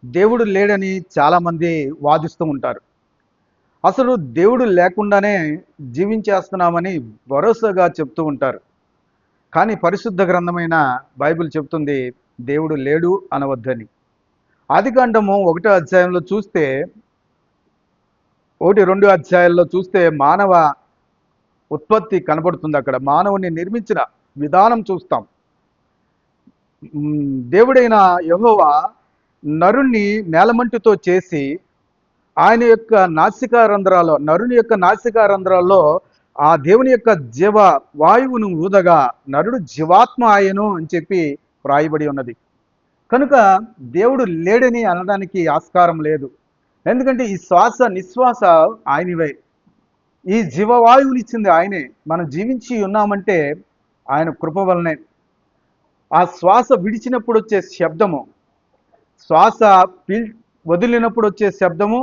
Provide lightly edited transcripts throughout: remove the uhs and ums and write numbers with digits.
దేవుడు లేడని చాలామంది వాదిస్తూ ఉంటారు. అసలు దేవుడు లేకుండానే జీవించేస్తున్నామని భరోసాగా చెప్తూ ఉంటారు. కానీ పరిశుద్ధ గ్రంథమైన బైబిల్ చెప్తుంది దేవుడు లేడు అనవద్దని. ఆదికాండము 1వ అధ్యాయంలో చూస్తే 1, 2 అధ్యాయాల్లో చూస్తే మానవ ఉత్పత్తి కనబడుతుంది. అక్కడ మానవుని నిర్మించిన విధానం చూస్తాం. దేవుడైన యెహోవా నరుణ్ణి నేలమంటితో చేసి ఆయన యొక్క నరుని యొక్క నాసికా రంధ్రాల్లో ఆ దేవుని యొక్క జీవ వాయువును ఊదగా నరుడు జీవాత్మ ఆయను అని చెప్పి వ్రాయబడి ఉన్నది. కనుక దేవుడు లేడని అనడానికి ఆస్కారం లేదు. ఎందుకంటే ఈ శ్వాస నిశ్వాస ఆయనవే. ఈ జీవవాయువునిచ్చింది ఆయనే. మనం జీవించి ఉన్నామంటే ఆయన కృప వలనే. ఆ శ్వాస విడిచినప్పుడు వచ్చే శబ్దము, శ్వాస వదిలినప్పుడు వచ్చే శబ్దము,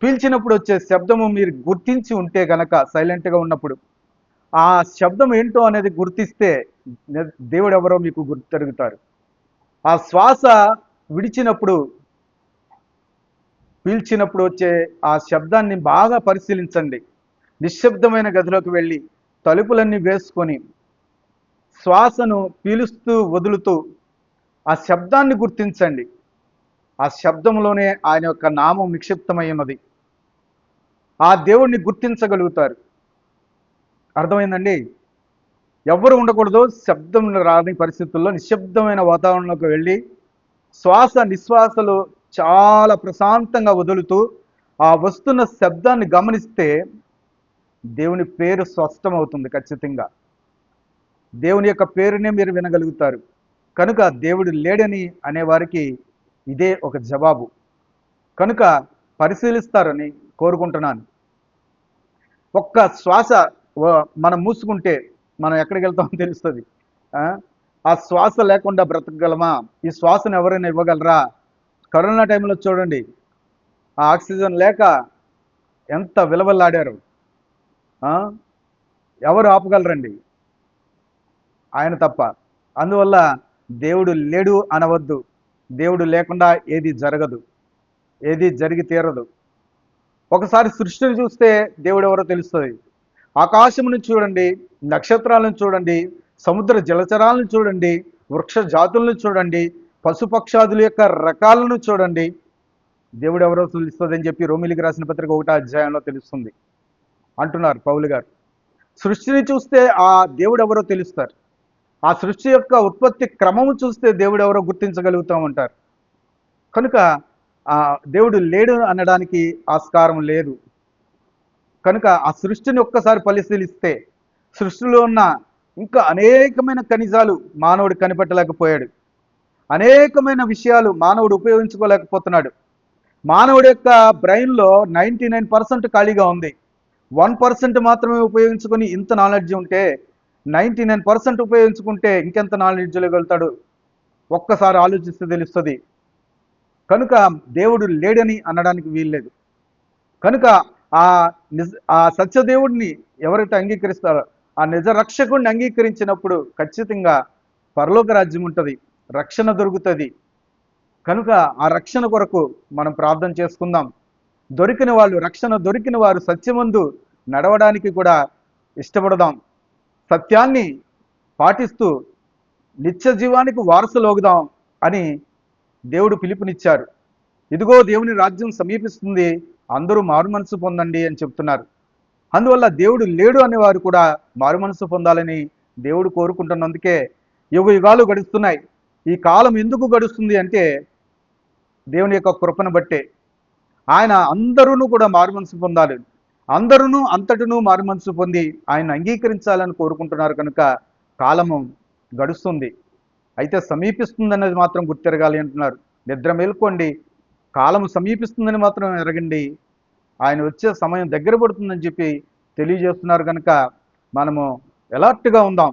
పీల్చినప్పుడు వచ్చే శబ్దము మీరు గుర్తించి ఉంటే గనక సైలెంట్గా ఉన్నప్పుడు ఆ శబ్దం ఏంటో అనేది గుర్తిస్తే దేవుడు ఎవరో మీకు గుర్తెరుగుతారు. ఆ శ్వాస విడిచినప్పుడు పీల్చినప్పుడు వచ్చే ఆ శబ్దాన్ని బాగా పరిశీలించండి. నిశ్శబ్దమైన గదిలోకి వెళ్ళి తలుపులన్నీ వేసుకొని శ్వాసను పీలుస్తూ వదులుతూ ఆ శబ్దాన్ని గుర్తించండి. ఆ శబ్దంలోనే ఆయన యొక్క నామం నిక్షిప్తమై ఉన్నది. ఆ దేవుణ్ణి గుర్తించగలుగుతారు. అర్థమైందండి? ఎవ్వరు ఉండకూడదు. శబ్దం రాని పరిస్థితుల్లో నిశ్శబ్దమైన వాతావరణంలోకి వెళ్ళి శ్వాస నిశ్వాసలు చాలా ప్రశాంతంగా వదులుతూ ఆ వస్తున్న శబ్దాన్ని గమనిస్తే దేవుని పేరు స్పష్టమవుతుంది. ఖచ్చితంగా దేవుని యొక్క పేరునే మీరు వినగలుగుతారు. కనుక దేవుడు లేడని అనేవారికి ఇదే ఒక జవాబు. కనుక పరిశీలిస్తారని కోరుకుంటున్నాను. ఒక్క శ్వాస మనం మూసుకుంటే మనం ఎక్కడికి వెళ్తామో తెలుస్తుంది. ఆ శ్వాస లేకుండా బ్రతకగలమా? ఈ శ్వాసను ఎవరైనా ఇవ్వగలరా? కరోనా టైంలో చూడండి, ఆ ఆక్సిజన్ లేక ఎంత విలవల్లాడారు. ఎవరు ఆపగలరండి? ఆయన తప్ప. అందువల్ల దేవుడు లేడు అనవద్దు. దేవుడు లేకుండా ఏది జరగదు, ఏది జరిగి తీరదు. ఒకసారి సృష్టిని చూస్తే దేవుడు ఎవరో తెలుస్తుంది. ఆకాశమును చూడండి, నక్షత్రాలను చూడండి, సముద్ర జలచరాలను చూడండి, వృక్ష జాతులను చూడండి, పశుపక్షాదుల యొక్క రకాలను చూడండి, దేవుడు ఎవరో తెలుస్తుంది అని చెప్పి రోమిలికి రాసిన పత్రిక 1వ అధ్యాయంలో తెలుస్తుంది అంటున్నారు పౌలు గారు. సృష్టిని చూస్తే ఆ దేవుడు ఎవరో తెలుస్తారు. ఆ సృష్టి యొక్క ఉత్పత్తి క్రమము చూస్తే దేవుడు ఎవరో గుర్తించగలుగుతామంటారు. కనుక ఆ దేవుడు లేడు అనడానికి ఆస్కారం లేదు. కనుక ఆ సృష్టిని ఒక్కసారి పరిశీలిస్తే సృష్టిలో ఉన్న ఇంకా అనేకమైన ఖనిజాలు మానవుడు కనిపెట్టలేకపోయాడు. అనేకమైన విషయాలు మానవుడు ఉపయోగించుకోలేకపోతున్నాడు. మానవుడి యొక్క బ్రెయిన్లో 99% ఖాళీగా ఉంది. 1% మాత్రమే ఉపయోగించుకొని ఇంత నాలెడ్జ్ ఉంటే 99% ఉపయోగించుకుంటే ఇంకెంత నాలెడ్జ్ వెళ్తాడు? ఒక్కసారి ఆలోచిస్తే తెలుస్తుంది. కనుక దేవుడు లేడని అనడానికి వీల్లేదు. కనుక ఆ సత్యదేవుడిని ఎవరైతే అంగీకరిస్తారో, ఆ నిజ రక్షకుడిని అంగీకరించినప్పుడు ఖచ్చితంగా పరలోక రాజ్యం ఉంటుంది, రక్షణ దొరుకుతుంది. కనుక ఆ రక్షణ కొరకు మనం ప్రార్థన చేసుకుందాం. రక్షణ దొరికిన వారు సత్యమందు నడవడానికి కూడా ఇష్టపడదాం. సత్యాన్ని పాటిస్తూ నిత్య జీవానికి వారసులోగుదాం అని దేవుడు పిలుపునిచ్చారు. ఇదిగో దేవుని రాజ్యం సమీపిస్తుంది, అందరూ మారుమనసు పొందండి అని చెప్తున్నారు. అందువల్ల దేవుడు లేడు అనేవారు కూడా మారుమనసు పొందాలని దేవుడు కోరుకుంటున్నందుకే యుగాలు గడుస్తున్నాయి. ఈ కాలం ఎందుకు గడుస్తుంది అంటే దేవుని యొక్క కృపను బట్టే. ఆయన అందరూ కూడా మారుమనసు పొందాలి, అందరూ అంతటను మారుమనసు పొంది ఆయన అంగీకరించాలని కోరుకుంటున్నారు. కనుక కాలము గడుస్తుంది, అయితే సమీపిస్తుంది అన్నది మాత్రం గుర్తెరగాలి అంటున్నారు. నిద్ర మేల్కోండి, కాలము సమీపిస్తుందని మాత్రం ఎరగండి, ఆయన వచ్చే సమయం దగ్గర పడుతుందని చెప్పి తెలియజేస్తున్నారు. కనుక మనము అలర్ట్గా ఉందాం.